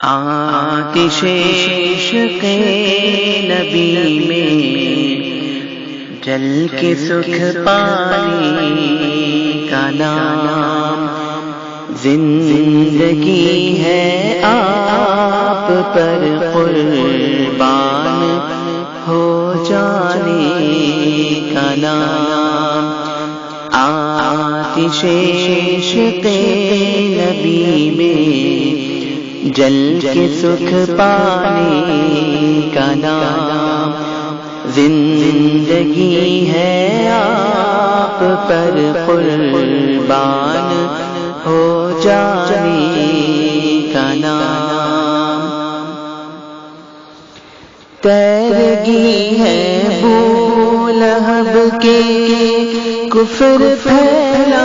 آتش عشق نبی میں جل کے سکھ پانے کا نام زندگی ہے آپ پر قربان ہو جانے کا نام آتش عشق نبی میں جل کے سکھ پانے کا نام زندگی ہے آپ پر قربان ہو جانے کا نام تیرگی ہے بو لہب کے کفر پھیلانے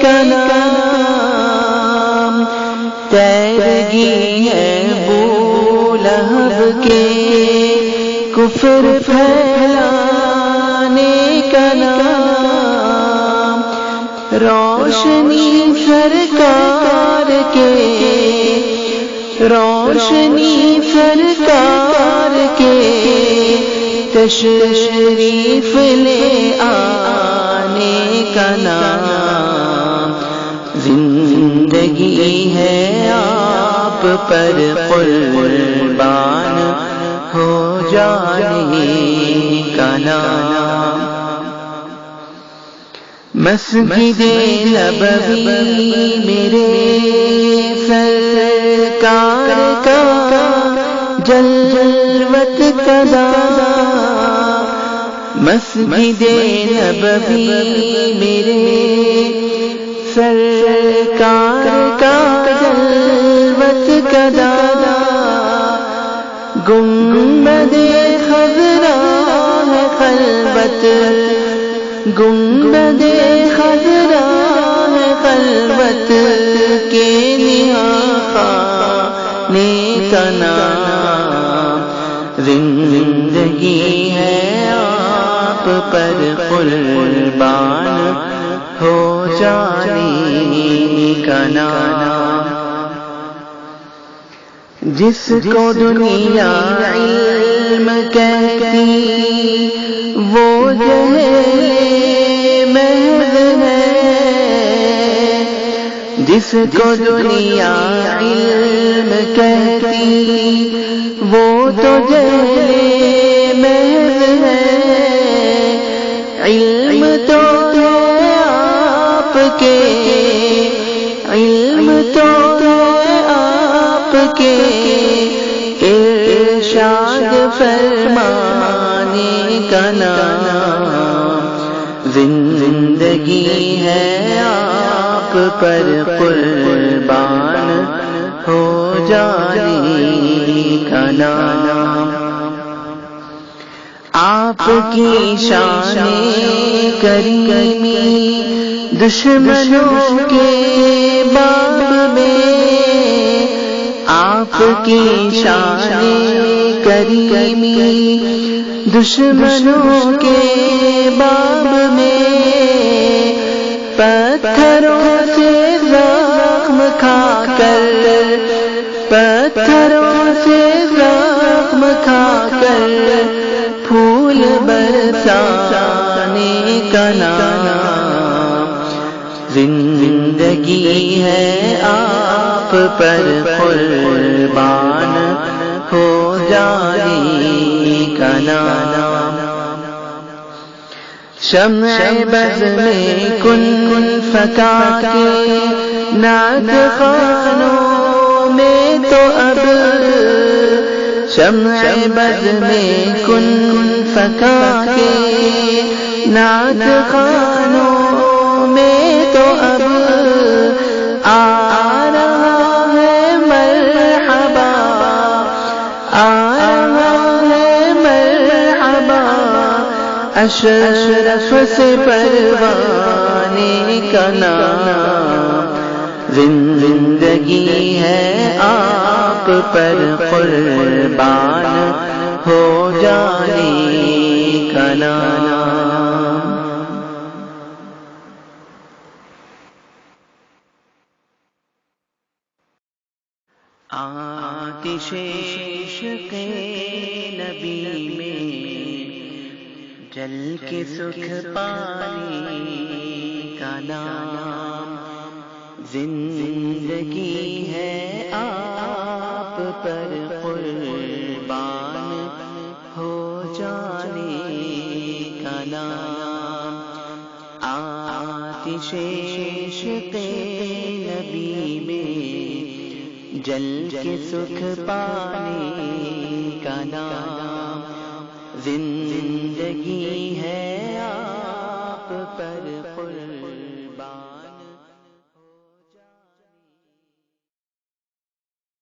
کا نام تیرگی ہے بو لہب کے کفر پھیلانے کا نام روشنی سرکار کے روشنی سرکار کے تشریف لے آنے کا نام زندگی ہے آپ پر قربان ہو جانے کا نام مسجد نبوی میرے سرکار کا جلوت قدا مسجد نبوی میرے سرکار کا جلوت قدا گنبد خضرا ہے خلوت گنبد خضرا ہے خلوت کے نہانے کا نام زندگی ہے آپ پر قربان ہو جانے کا نام جس کو دنیا علم کہتی وہ جہل محض ہے جس کو دنیا علم کہتی وہ تو جہل محض ہے علم تو ہے آپ کے علم تو ہے آپ کے ارشاد فرمانے کا نام زندگی ہے آپ پر قربان ہو جانے کا نام آپ کی شان کریمی دشمنوں کے باب میں آپ کی شان کریمی دشمنوں کے باب میں پتھروں سے زخم کھا کر پتھروں سے زخم کھا کر پھول برسانے کا نام زندگی ہے آپ پر قربان ہو جانے کا نام شمع بز میں کن فکا کے نعت خوانوں میں تو اب شمع بز میں کن فکا کے نعت خوانوں میں تو اب آ رہا ہے مرحبا آ رہا ہے مرحبا اشرف سے پروانے کا نام زندگی ہے آپ پر قربان ہو جانے کا نام آتش عشق نبی میں جل کے سکھ پانے کا نام، زندگی ہے آپ پر قربان ہو جانے کا نام، آتش عشق نبی میں جل کے سکھ پانے کا نام، زندگی ہے